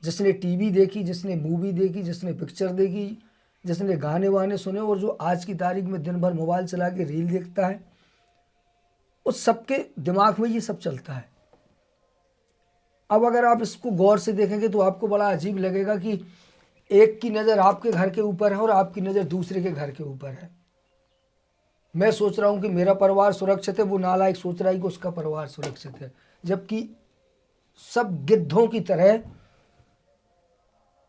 जिसने टीवी देखी, जिसने मूवी देखी, जिसने पिक्चर देखी, जिसने गाने वाने सुने, और जो आज की तारीख में दिन भर मोबाइल चला के रील देखता है, उस सबके दिमाग में ये सब चलता है। अब अगर आप इसको गौर से देखेंगे तो आपको बड़ा अजीब लगेगा कि एक की नज़र आपके घर के ऊपर है और आपकी नज़र दूसरे के घर के ऊपर है। मैं सोच रहा हूँ कि मेरा परिवार सुरक्षित है, वो नालायक सोच रहा है कि उसका परिवार सुरक्षित है, जबकि सब गिद्धों की तरह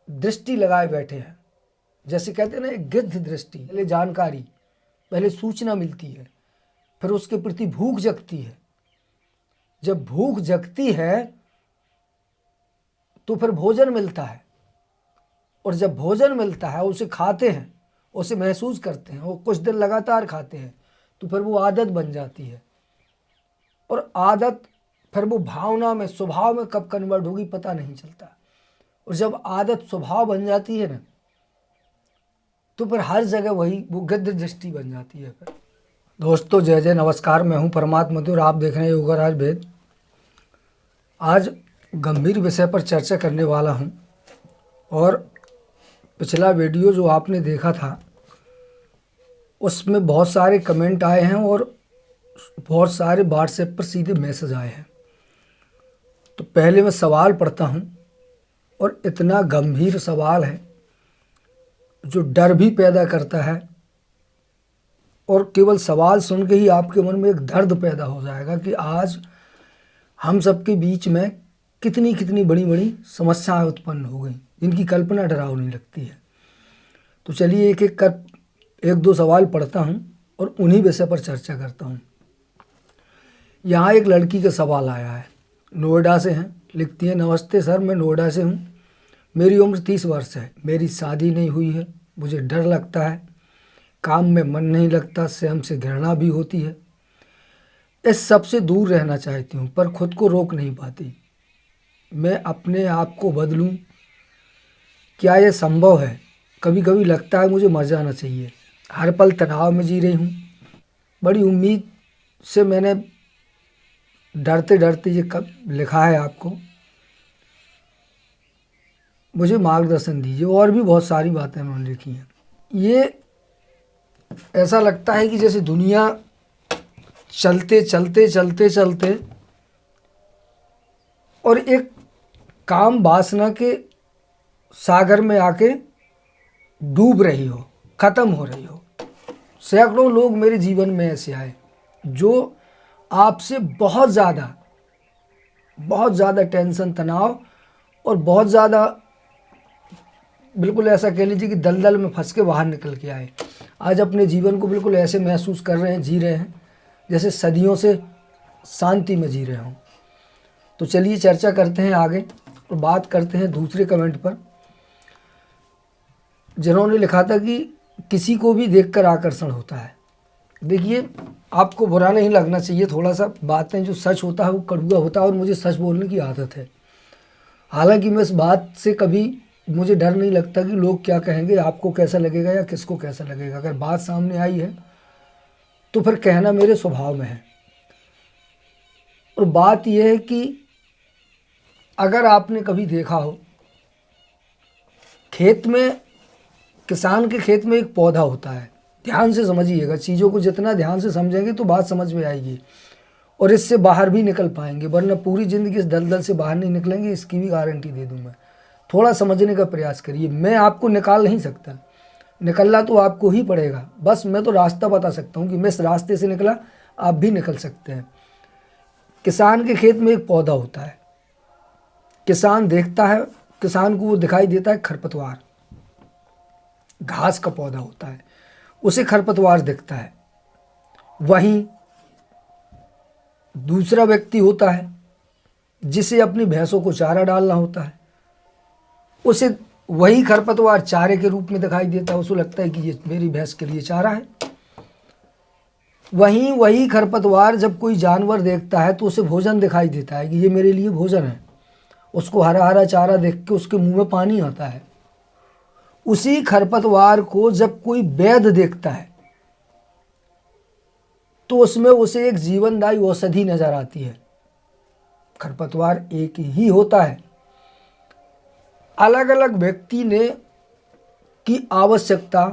दृष्टि लगाए बैठे हैं। जैसे कहते हैं ना, एक गिद्ध दृष्टि, पहले जानकारी, पहले सूचना मिलती है, फिर उसके प्रति भूख जगती है। जब भूख जगती है तो फिर भोजन मिलता है, और जब भोजन मिलता है उसे खाते हैं, उसे महसूस करते हैं, और कुछ दिन लगातार खाते हैं तो फिर वो आदत बन जाती है, और आदत फिर वो भावना में, स्वभाव में कब कन्वर्ट होगी पता नहीं चलता। और जब आदत स्वभाव बन जाती है ना, तो फिर हर जगह वही वो गिद्ध दृष्टि बन जाती है। फिर दोस्तों, जय जय नमस्कार, मैं हूं परमात्मा और आप देख रहे हैं योगराज वेद। आज गंभीर विषय पर चर्चा करने वाला हूं, और पिछला वीडियो जो आपने देखा था उसमें बहुत सारे कमेंट आए हैं और बहुत सारे व्हाट्सएप पर सीधे मैसेज आए हैं। तो पहले मैं सवाल पढ़ता हूं, और इतना गंभीर सवाल है जो डर भी पैदा करता है, और केवल सवाल सुन के ही आपके मन में एक दर्द पैदा हो जाएगा कि आज हम सबके बीच में कितनी कितनी बड़ी बड़ी समस्याएं उत्पन्न हो गई, जिनकी कल्पना डरावनी लगती है। तो चलिए एक एक कर एक दो सवाल पढ़ता हूं और उन्हीं विषय पर चर्चा करता हूं। यहाँ एक लड़की का सवाल आया है, नोएडा से हैं, लिखती है, नमस्ते सर, मैं नोएडा से हूँ, मेरी उम्र 30 वर्ष है, मेरी शादी नहीं हुई है, मुझे डर लगता है, काम में मन नहीं लगता, स्वयं से घृणा भी होती है, इस सब से दूर रहना चाहती हूँ पर खुद को रोक नहीं पाती, मैं अपने आप को बदलूँ, क्या यह संभव है? कभी कभी लगता है मुझे मर जाना चाहिए, हर पल तनाव में जी रही हूँ, बड़ी उम्मीद से मैंने डरते डरते ये कब लिखा है आपको, मुझे मार्गदर्शन दीजिए। और भी बहुत सारी बातें उन्होंने लिखी हैं। ये ऐसा लगता है कि जैसे दुनिया चलते चलते चलते चलते और एक काम वासना के सागर में आके डूब रही हो, ख़त्म हो रही हो। सैकड़ों लोग मेरे जीवन में ऐसे आए जो आपसे बहुत ज़्यादा टेंशन, तनाव और बहुत ज़्यादा, बिल्कुल ऐसा कह लीजिए कि दलदल में फंस के बाहर निकल के आए। आज अपने जीवन को बिल्कुल ऐसे महसूस कर रहे हैं, जी रहे हैं जैसे सदियों से शांति में जी रहे हों। तो चलिए चर्चा करते हैं आगे और बात करते हैं दूसरे कमेंट पर, जिन्होंने लिखा था कि किसी को भी देखकर आकर्षण होता है। देखिए, आपको बुरा नहीं लगना चाहिए, थोड़ा सा बातें जो सच होता है वो कड़वा होता है, और मुझे सच बोलने की आदत है। हालांकि मैं इस बात से कभी, मुझे डर नहीं लगता कि लोग क्या कहेंगे, आपको कैसा लगेगा या किसको कैसा लगेगा। अगर बात सामने आई है तो फिर कहना मेरे स्वभाव में है। और बात यह है कि अगर आपने कभी देखा हो, खेत में, किसान के खेत में एक पौधा होता है, ध्यान से समझिएगा, चीज़ों को जितना ध्यान से समझेंगे तो बात समझ में आएगी और इससे बाहर भी निकल पाएंगे, वरना पूरी ज़िंदगी इस दलदल से बाहर नहीं निकलेंगे, इसकी भी गारंटी दे दूँ मैं। थोड़ा समझने का प्रयास करिए, मैं आपको निकाल नहीं सकता, निकलना तो आपको ही पड़ेगा, बस मैं तो रास्ता बता सकता हूँ कि मैं इस रास्ते से निकला, आप भी निकल सकते हैं। किसान के खेत में एक पौधा होता है, किसान देखता है, किसान को वो दिखाई देता है खरपतवार, घास का पौधा होता है, उसे खरपतवार दिखता है। वहीं दूसरा व्यक्ति होता है जिसे अपनी भैंसों को चारा डालना होता है, उसे वही खरपतवार चारे के रूप में दिखाई देता है, उसे लगता है कि ये मेरी भैंस के लिए चारा है। वहीं वही खरपतवार जब कोई जानवर देखता है तो उसे भोजन दिखाई देता है कि ये मेरे लिए भोजन है, उसको हरा हरा चारा देख के उसके मुंह में पानी आता है। उसी खरपतवार को जब कोई वैद्य देखता है तो उसमें उसे एक जीवनदायी औषधि नजर आती है। खरपतवार एक ही होता है, अलग अलग व्यक्ति ने की आवश्यकता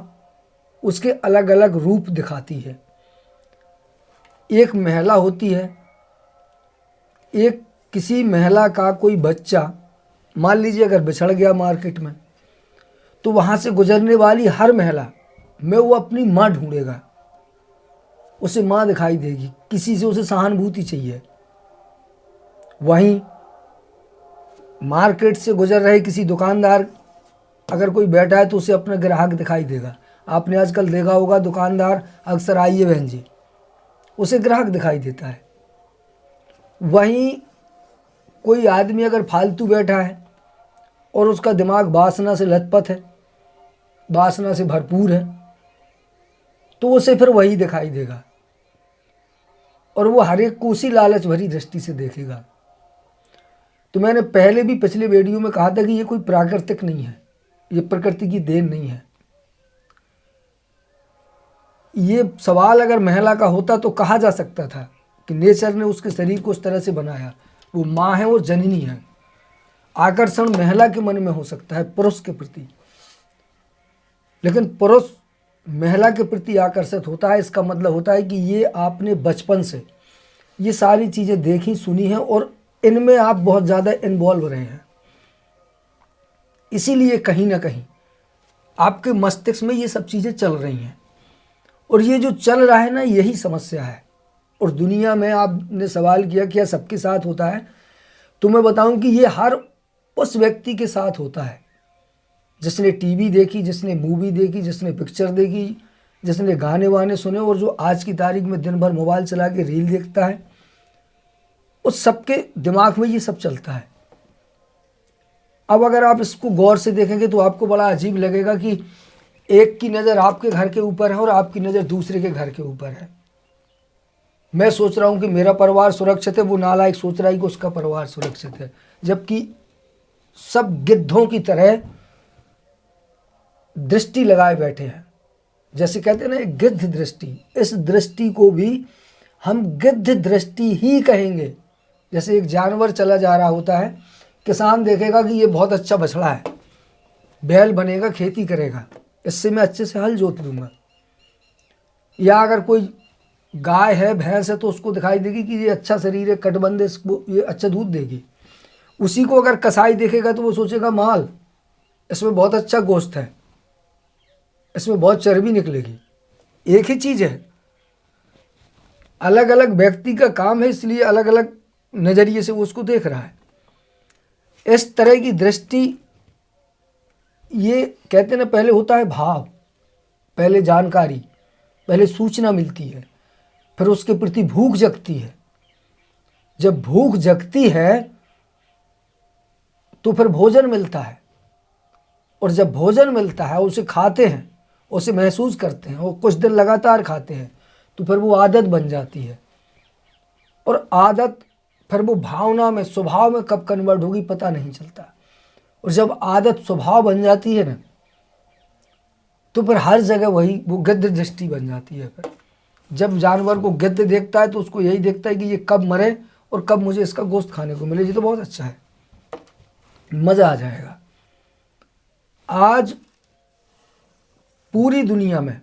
उसके अलग अलग रूप दिखाती है। एक महिला होती है, एक किसी महिला का कोई बच्चा मान लीजिए अगर बिछड़ गया मार्केट में, तो वहाँ से गुजरने वाली हर महिला में वो अपनी माँ ढूंढेगा, उसे माँ दिखाई देगी, किसी से उसे सहानुभूति चाहिए। वहीं मार्केट से गुजर रहे किसी दुकानदार अगर कोई बैठा है तो उसे अपना ग्राहक दिखाई देगा। आपने आजकल देखा होगा दुकानदार अक्सर आइए बहन जी, उसे ग्राहक दिखाई देता है। वहीं कोई आदमी अगर फालतू बैठा है और उसका दिमाग वासना से लथपथ है, वासना से भरपूर है, तो उसे फिर वही दिखाई देगा और वो हर एक को उसी लालच भरी दृष्टि से देखेगा। तो मैंने पहले भी पिछले वीडियो में कहा था कि ये कोई प्राकृतिक नहीं है, ये प्रकृति की देन नहीं है। ये सवाल अगर महिला का होता तो कहा जा सकता था कि नेचर ने उसके शरीर को उस तरह से बनाया, वो माँ है, वो जननी है। आकर्षण महिला के मन में हो सकता है पुरुष के प्रति, लेकिन पुरुष महिला के प्रति आकर्षित होता है, इसका मतलब होता है कि ये आपने बचपन से ये सारी चीज़ें देखी सुनी हैं और इनमें आप बहुत ज़्यादा इन्वॉल्व रहे हैं। इसीलिए कहीं ना कहीं आपके मस्तिष्क में ये सब चीज़ें चल रही हैं और ये जो चल रहा है ना, यही समस्या है। और दुनिया में आपने सवाल किया क्या सबके साथ होता है, तो मैं बताऊं कि ये हर उस व्यक्ति के साथ होता है जिसने टीवी देखी, जिसने मूवी देखी, जिसने पिक्चर देखी, जिसने गाने वाने सुने और जो आज की तारीख में दिन भर मोबाइल चला के रील देखता है, उस सबके दिमाग में ये सब चलता है। अब अगर आप इसको गौर से देखेंगे तो आपको बड़ा अजीब लगेगा कि एक की नज़र आपके घर के ऊपर है और आपकी नज़र दूसरे के घर के ऊपर है। मैं सोच रहा हूँ कि मेरा परिवार सुरक्षित है, वो नालायक सोच रहा है कि उसका परिवार सुरक्षित है, जबकि सब गिद्धों की तरह दृष्टि लगाए बैठे हैं। जैसे कहते हैं ना एक गिद्ध दृष्टि, इस दृष्टि को भी हम गिद्ध दृष्टि ही कहेंगे। जैसे एक जानवर चला जा रहा होता है, किसान देखेगा कि ये बहुत अच्छा बछड़ा है, बैल बनेगा, खेती करेगा, इससे मैं अच्छे से हल जोत लूँगा। या अगर कोई गाय है, भैंस है, तो उसको दिखाई देगी कि ये अच्छा शरीर है, कटबंध है, इसको ये अच्छा दूध देगी। उसी को अगर कसाई देखेगा तो वो सोचेगा माल, इसमें बहुत अच्छा गोश्त है, इसमें बहुत चर्बी निकलेगी। एक ही चीज़ है, अलग अलग व्यक्ति का काम है, इसलिए अलग अलग नज़रिए से वो उसको देख रहा है। इस तरह की दृष्टि, ये कहते ना पहले होता है भाव, पहले जानकारी, पहले सूचना मिलती है, फिर उसके प्रति भूख जगती है। जब भूख जगती है तो फिर भोजन मिलता है, और जब भोजन मिलता है उसे खाते हैं, उसे महसूस करते हैं और कुछ दिन लगातार खाते हैं तो फिर वो आदत बन जाती है। और आदत फिर वो भावना में, स्वभाव में कब कन्वर्ट होगी पता नहीं चलता। और जब आदत स्वभाव बन जाती है ना, तो फिर हर जगह वही वो गिद्ध दृष्टि बन जाती है। फिर जब जानवर को गिद्ध देखता है तो उसको यही देखता है कि ये कब मरे और कब मुझे इसका गोश्त खाने को मिले, ये तो बहुत अच्छा है, मज़ा आ जाएगा। आज पूरी दुनिया में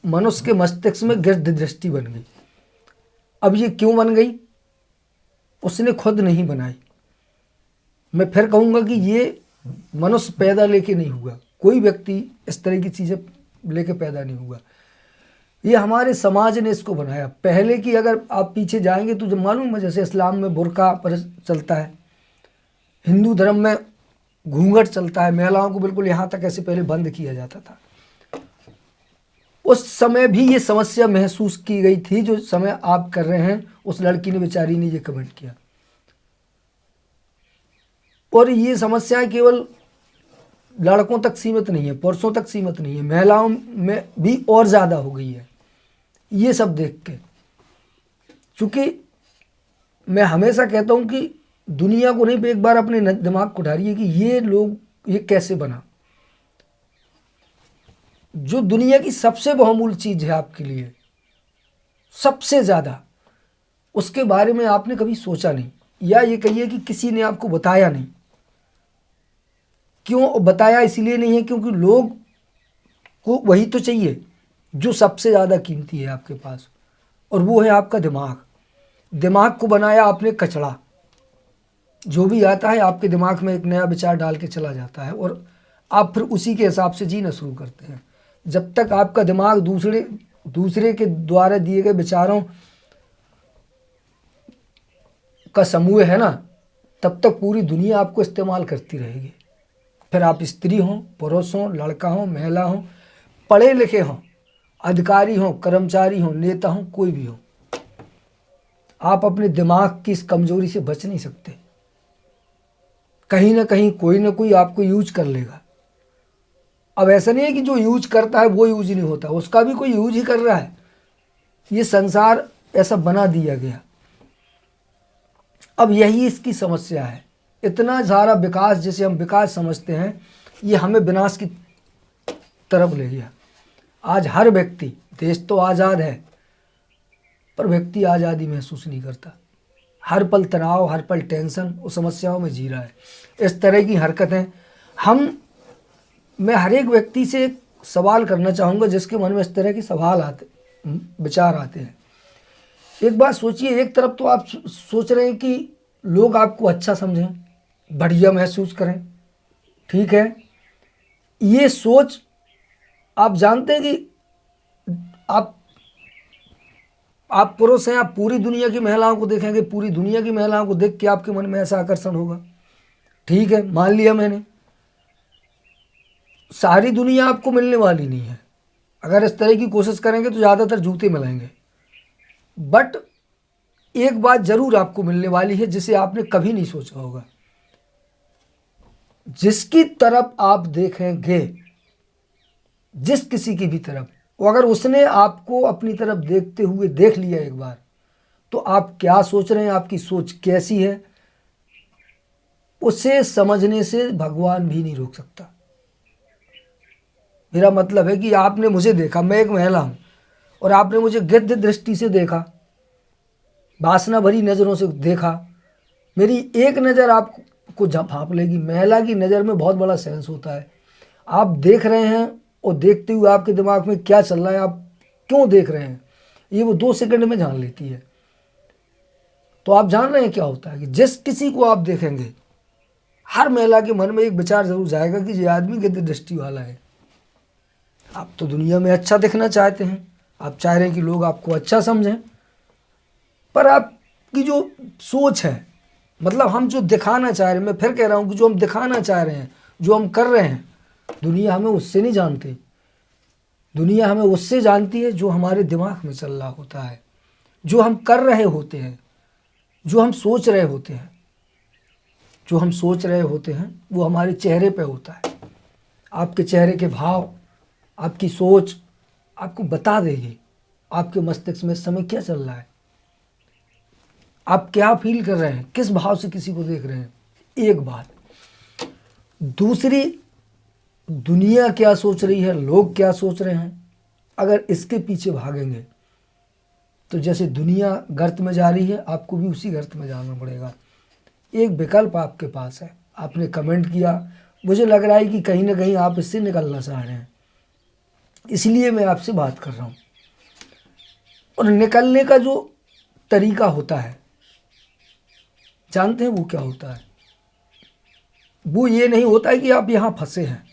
मनुष्य के मस्तिष्क में गिद्ध दृष्टि बन गई। अब ये क्यों बन गई, उसने खुद नहीं बनाई। मैं फिर कहूँगा कि ये मनुष्य पैदा लेके नहीं हुआ, कोई व्यक्ति इस तरह की चीज़ें लेके पैदा नहीं हुआ, ये हमारे समाज ने इसको बनाया। पहले की अगर आप पीछे जाएंगे तो जब मालूम है, जैसे इस्लाम में बुर्का पर चलता है, हिंदू धर्म में घूंघट चलता है, महिलाओं को बिल्कुल यहाँ तक ऐसे पहले बंद किया जाता था। उस समय भी ये समस्या महसूस की गई थी जो समय आप कर रहे हैं। उस लड़की ने, बेचारी ने ये कमेंट किया। और ये समस्या केवल लड़कों तक सीमित नहीं है, पुरुषों तक सीमित नहीं है, महिलाओं में भी और ज़्यादा हो गई है ये सब देख के। चूँकि मैं हमेशा कहता हूँ कि दुनिया को नहीं, एक बार अपने दिमाग को उठाइए कि ये लोग, ये कैसे बना। जो दुनिया की सबसे बहुमूल्य चीज़ है आपके लिए, सबसे ज़्यादा, उसके बारे में आपने कभी सोचा नहीं। या ये कहिए कि किसी ने आपको बताया नहीं। क्यों बताया? इसलिए नहीं है क्योंकि लोग को वही तो चाहिए जो सबसे ज़्यादा कीमती है आपके पास, और वो है आपका दिमाग। दिमाग को बनाया आपने कचड़ा। जो भी आता है आपके दिमाग में एक नया विचार डाल के चला जाता है और आप फिर उसी के हिसाब से जीना शुरू करते हैं। जब तक आपका दिमाग दूसरे के द्वारा दिए गए विचारों का समूह है ना, तब तक पूरी दुनिया आपको इस्तेमाल करती रहेगी। फिर आप स्त्री हों, पुरुष हों, लड़का हों, महिला हों, पढ़े लिखे हों, अधिकारी हों, कर्मचारी हों, नेता हों, कोई भी हो, आप अपने दिमाग की इस कमजोरी से बच नहीं सकते। कहीं ना कहीं कोई ना कोई आपको यूज कर लेगा। अब ऐसा नहीं है कि जो यूज करता है वो यूज नहीं होता, उसका भी कोई यूज ही कर रहा है। ये संसार ऐसा बना दिया गया। अब यही इसकी समस्या है। इतना सारा विकास, जिसे हम विकास समझते हैं, ये हमें विनाश की तरफ ले गया। आज हर व्यक्ति, देश तो आज़ाद है पर व्यक्ति आज़ादी महसूस नहीं करता। हर पल तनाव, हर पल टेंशन और समस्याओं में जी रहा है। इस तरह की हरकतें मैं हर एक व्यक्ति से एक सवाल करना चाहूँगा जिसके मन में इस तरह के सवाल आते, विचार आते हैं। एक बात सोचिए, एक तरफ तो आप सोच रहे हैं कि लोग आपको अच्छा समझें, बढ़िया महसूस करें, ठीक है। ये सोच आप जानते हैं कि आप पुरुष हैं, आप पूरी दुनिया की महिलाओं को देखेंगे, पूरी दुनिया की महिलाओं को देख के आपके मन में ऐसा आकर्षण होगा, ठीक है, मान लिया मैंने। सारी दुनिया आपको मिलने वाली नहीं है। अगर इस तरह की कोशिश करेंगे तो ज़्यादातर जूते मिलेंगे। बट एक बात ज़रूर आपको मिलने वाली है जिसे आपने कभी नहीं सोचा होगा। जिसकी तरफ आप देखेंगे, जिस किसी की भी तरफ, अगर उसने आपको अपनी तरफ देखते हुए देख लिया एक बार, तो आप क्या सोच रहे हैं, आपकी सोच कैसी है, उसे समझने से भगवान भी नहीं रोक सकता। मेरा मतलब है कि आपने मुझे देखा, मैं एक महिला हूं, और आपने मुझे गिद्ध दृष्टि से देखा, वासना भरी नज़रों से देखा। मेरी एक नज़र आपको भांप लेगी। महिला की नज़र में बहुत बड़ा सेंस होता है। आप देख रहे हैं और देखते हुए आपके दिमाग में क्या चल रहा है, आप क्यों देख रहे हैं, ये वो 2 सेकंड में जान लेती है। तो आप जान रहे हैं क्या होता है कि जिस किसी को आप देखेंगे, हर महिला के मन में एक विचार जरूर जाएगा कि ये आदमी गिद्ध दृष्टि वाला है। आप तो दुनिया में अच्छा दिखना चाहते हैं, आप चाह रहे हैं कि लोग आपको अच्छा समझें, पर आपकी जो सोच है, मतलब हम जो दिखाना चाह रहे हैं, मैं फिर कह रहा हूँ कि जो हम दिखाना चाह रहे हैं, जो हम कर रहे हैं, दुनिया हमें उससे नहीं जानती। दुनिया हमें उससे जानती है जो हमारे दिमाग में चल रहा होता है, जो हम कर रहे होते हैं, जो हम सोच रहे होते हैं। जो हम सोच रहे होते हैं वो हमारे चेहरे पे होता है। आपके चेहरे के भाव, आपकी सोच आपको बता देगी आपके मस्तिष्क में इस समय क्या चल रहा है, आप क्या फील कर रहे हैं, किस भाव से किसी को देख रहे हैं। एक बात। दूसरी, दुनिया क्या सोच रही है, लोग क्या सोच रहे हैं, अगर इसके पीछे भागेंगे तो जैसे दुनिया गर्त में जा रही है, आपको भी उसी गर्त में जाना पड़ेगा। एक विकल्प आपके पास है। आपने कमेंट किया, मुझे लग रहा है कि कहीं ना कहीं आप इससे निकलना चाह रहे हैं, इसलिए मैं आपसे बात कर रहा हूँ। और निकलने का जो तरीका होता है, जानते हैं वो क्या होता है? वो ये नहीं होता है कि आप यहाँ फंसे हैं।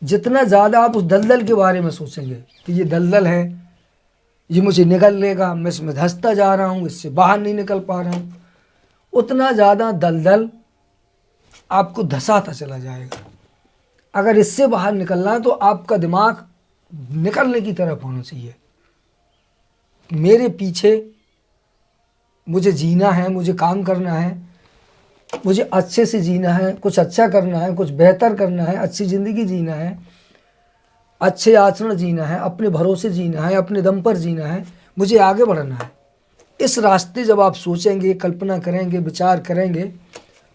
जितना ज़्यादा आप उस दलदल के बारे में सोचेंगे कि ये दलदल है, ये मुझे निकल लेगा, मैं इसमें धंसता जा रहा हूँ, इससे बाहर नहीं निकल पा रहा हूँ, उतना ज़्यादा दलदल आपको धंसाता चला जाएगा। अगर इससे बाहर निकलना है तो आपका दिमाग निकलने की तरफ होना चाहिए। मेरे पीछे मुझे जीना है, मुझे काम करना है, मुझे अच्छे से जीना है, कुछ अच्छा करना है, कुछ बेहतर करना है, अच्छी ज़िंदगी जीना है, अच्छे आचरण जीना है, अपने भरोसे जीना है, अपने दम पर जीना है, मुझे आगे बढ़ना है। इस रास्ते जब आप सोचेंगे, कल्पना करेंगे, विचार करेंगे,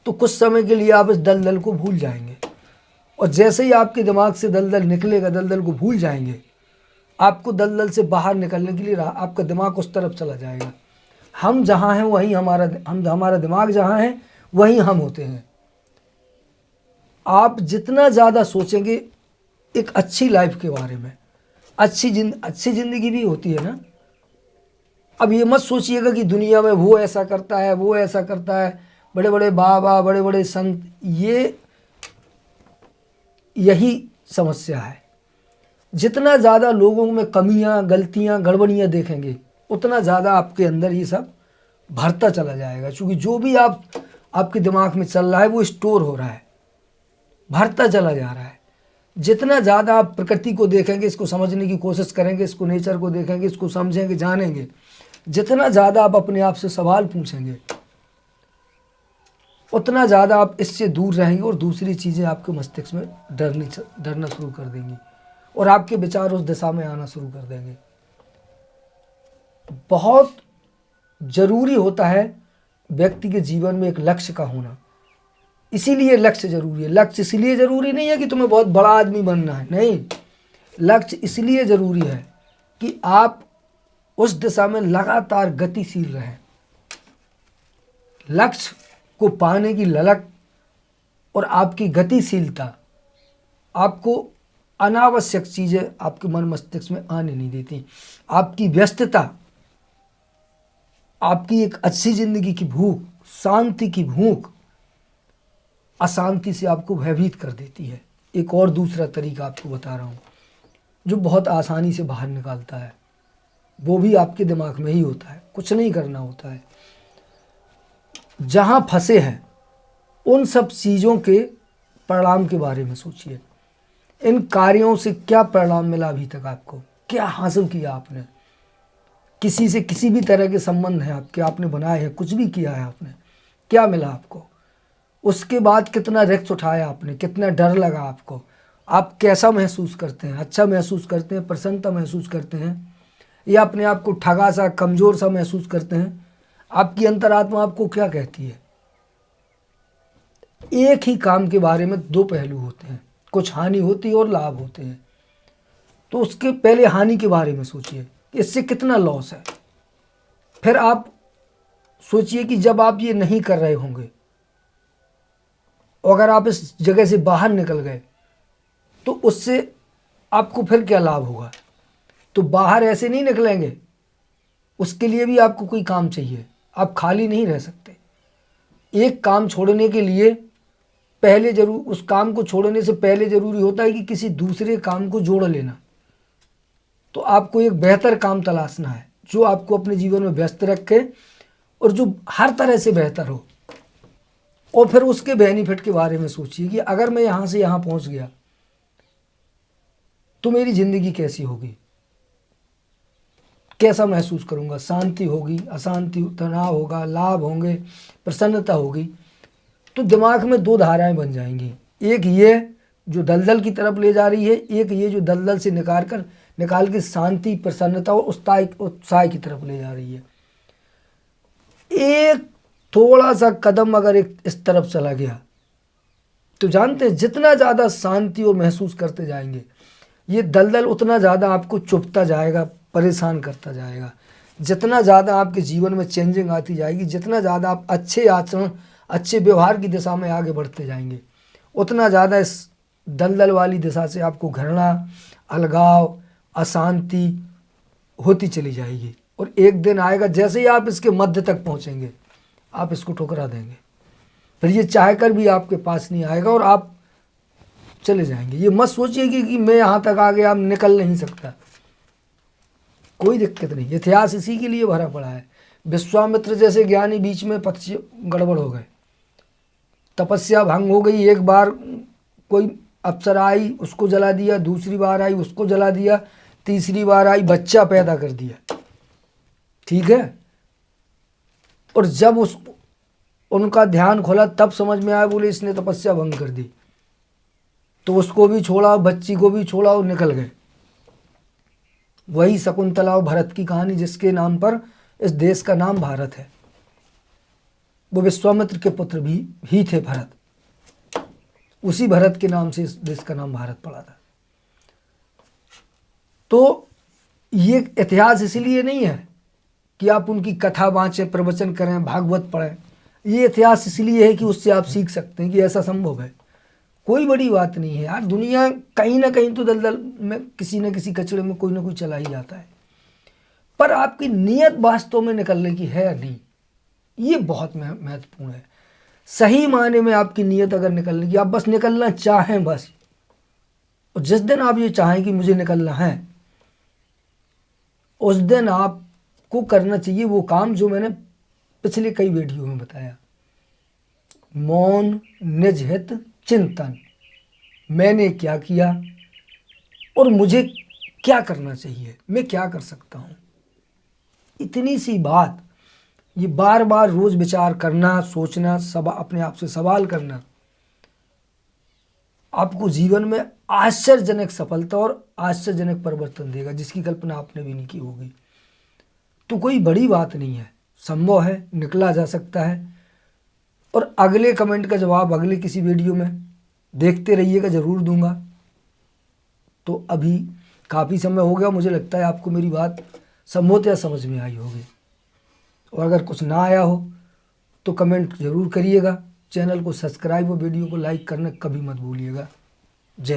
तो कुछ समय के लिए आप इस दलदल को भूल जाएंगे। और जैसे ही आपके दिमाग से दलदल निकलेगा, दलदल को भूल जाएंगे, आपको दलदल से बाहर निकलने के लिए आपका दिमाग उस तरफ चला जाएगा। हम जहाँ हैं वहीं हमारा दिमाग जहाँ है वहीं हम होते हैं। आप जितना ज़्यादा सोचेंगे एक अच्छी लाइफ के बारे में, अच्छी ज़िंदगी भी होती है ना। अब ये मत सोचिएगा कि दुनिया में वो ऐसा करता है, वो ऐसा करता है, बड़े बड़े बाबा, बड़े बड़े संत, यही समस्या है। जितना ज़्यादा लोगों में कमियां, गलतियां, गड़बड़ियां देखेंगे उतना ज़्यादा आपके अंदर ये सब भरता चला जाएगा, क्योंकि जो भी आपके दिमाग में चल रहा है वो स्टोर हो रहा है, भरता चला जा रहा है। जितना ज़्यादा आप प्रकृति को देखेंगे, इसको समझने की कोशिश करेंगे, इसको नेचर को देखेंगे, इसको समझेंगे, जानेंगे, जितना ज़्यादा आप अपने आप से सवाल पूछेंगे उतना ज़्यादा आप इससे दूर रहेंगे और दूसरी चीज़ें आपके मस्तिष्क में डरना शुरू कर देंगी और आपके विचार उस दिशा में आना शुरू कर देंगे। बहुत ज़रूरी होता है व्यक्ति के जीवन में एक लक्ष्य का होना। इसीलिए लक्ष्य ज़रूरी है। लक्ष्य इसलिए ज़रूरी नहीं है कि तुम्हें बहुत बड़ा आदमी बनना है, नहीं। लक्ष्य इसलिए ज़रूरी है कि आप उस दिशा में लगातार गतिशील रहें। लक्ष्य को पाने की ललक और आपकी गतिशीलता आपको अनावश्यक चीज़ें आपके मन मस्तिष्क में आने नहीं देती। आपकी व्यस्तता, आपकी एक अच्छी ज़िंदगी की भूख, शांति की भूख अशांति से आपको भयभीत कर देती है। एक और दूसरा तरीका आपको बता रहा हूँ जो बहुत आसानी से बाहर निकालता है, वो भी आपके दिमाग में ही होता है, कुछ नहीं करना होता है। जहाँ फंसे हैं उन सब चीज़ों के परिणाम के बारे में सोचिए। इन कार्यों से क्या परिणाम मिला अभी तक आपको, क्या हासिल किया आपने, किसी से किसी भी तरह के संबंध हैं आपके, आपने बनाए हैं, कुछ भी किया है आपने, क्या मिला आपको, उसके बाद कितना रिस्क उठाया आपने, कितना डर लगा आपको, आप कैसा महसूस करते हैं, अच्छा महसूस करते हैं, प्रसन्नता महसूस करते हैं, या अपने आप को ठगा सा, कमज़ोर सा महसूस करते हैं। आपकी अंतरात्मा आपको क्या कहती है। एक ही काम के बारे में दो पहलू होते हैं, कुछ हानि होती है और लाभ होते हैं। तो उसके पहले हानि के बारे में सोचिए, इससे कितना लॉस है। फिर आप सोचिए कि जब आप ये नहीं कर रहे होंगे, अगर आप इस जगह से बाहर निकल गए तो उससे आपको फिर क्या लाभ होगा। तो बाहर ऐसे नहीं निकलेंगे, उसके लिए भी आपको कोई काम चाहिए, आप खाली नहीं रह सकते। एक काम छोड़ने के लिए पहले उस काम को छोड़ने से पहले ज़रूरी होता है कि किसी दूसरे काम को जोड़ लेना। तो आपको एक बेहतर काम तलाशना है जो आपको अपने जीवन में व्यस्त रखे और जो हर तरह से बेहतर हो। और फिर उसके बेनिफिट के बारे में सोचिए कि अगर मैं यहाँ से यहाँ पहुँच गया तो मेरी ज़िंदगी कैसी होगी, कैसा महसूस करूँगा, शांति होगी, अशांति, तनाव होगा, लाभ होंगे, प्रसन्नता होगी। तो दिमाग में दो धाराएं बन जाएंगी, एक ये जो दलदल की तरफ ले जा रही है, एक ये जो दलदल से निकाल के शांति, प्रसन्नता और उत्साह की तरफ ले जा रही है। एक थोड़ा सा कदम अगर इस तरफ चला गया तो जानते हैं जितना ज़्यादा शांति और महसूस करते जाएंगे ये दलदल उतना ज़्यादा आपको चुभता जाएगा, परेशान करता जाएगा। जितना ज़्यादा आपके जीवन में चेंजिंग आती जाएगी, जितना ज़्यादा आप अच्छे आचरण, अच्छे व्यवहार की दिशा में आगे बढ़ते जाएंगे, उतना ज़्यादा इस दलदल वाली दिशा से आपको घृणा, अलगाव, अशांति होती चली जाएगी। और एक दिन आएगा जैसे ही आप इसके मध्य तक पहुँचेंगे आप इसको ठुकरा देंगे, फिर ये चाहकर भी आपके पास नहीं आएगा और आप चले जाएंगे। ये मत सोचिए कि मैं यहाँ तक आ गया, आप निकल नहीं सकता, कोई दिक्कत नहीं। इतिहास इसी के लिए भरा पड़ा है। विश्वामित्र जैसे ज्ञानी बीच में पक्ष गड़बड़ हो गए, तपस्या भंग हो गई, एक बार कोई अप्सरा आई उसको जला दिया, दूसरी बार आई उसको जला दिया, तीसरी बार आई बच्चा पैदा कर दिया, ठीक है। और जब उनका ध्यान खोला तब समझ में आया, बोले इसने तपस्या भंग कर दी, तो उसको भी छोड़ा, बच्ची को भी छोड़ा और निकल गए। वही शकुंतला और भरत की कहानी, जिसके नाम पर इस देश का नाम भारत है। वो विश्वामित्र के पुत्र भी ही थे भरत, उसी भरत के नाम से इस देश का नाम भारत पड़ा था। तो ये इतिहास इसलिए नहीं है कि आप उनकी कथा वाचें, प्रवचन करें, भागवत पढ़ें। ये इतिहास इसलिए है कि उससे आप सीख सकते हैं कि ऐसा संभव है। कोई बड़ी बात नहीं है यार, दुनिया कहीं ना कहीं तो दलदल में, किसी न किसी कचड़े में कोई ना कोई चला ही जाता है, पर आपकी नीयत वास्तव में निकलने की है या नहीं, ये बहुत महत्वपूर्ण है। सही मायने में आपकी नीयत अगर निकलने की, आप बस निकलना चाहें बस, और जिस दिन आप ये चाहें कि मुझे निकलना है, उस दिन आपको करना चाहिए वो काम जो मैंने पिछले कई वीडियो में बताया। मौन, निज हित चिंतन, मैंने क्या किया और मुझे क्या करना चाहिए, मैं क्या कर सकता हूँ, इतनी सी बात। ये बार बार रोज विचार करना, सोचना, अपने आप से सवाल करना आपको जीवन में आश्चर्यजनक सफलता और आश्चर्यजनक परिवर्तन देगा, जिसकी कल्पना आपने भी नहीं की होगी। तो कोई बड़ी बात नहीं है, संभव है, निकला जा सकता है। और अगले कमेंट का जवाब अगले किसी वीडियो में देखते रहिएगा, ज़रूर दूंगा। तो अभी काफ़ी समय हो गया, मुझे लगता है आपको मेरी बात संभवतः समझ में आई होगी। और अगर कुछ ना आया हो तो कमेंट ज़रूर करिएगा। चैनल को सब्सक्राइब और वीडियो को लाइक करना कभी मत भूलिएगा। जय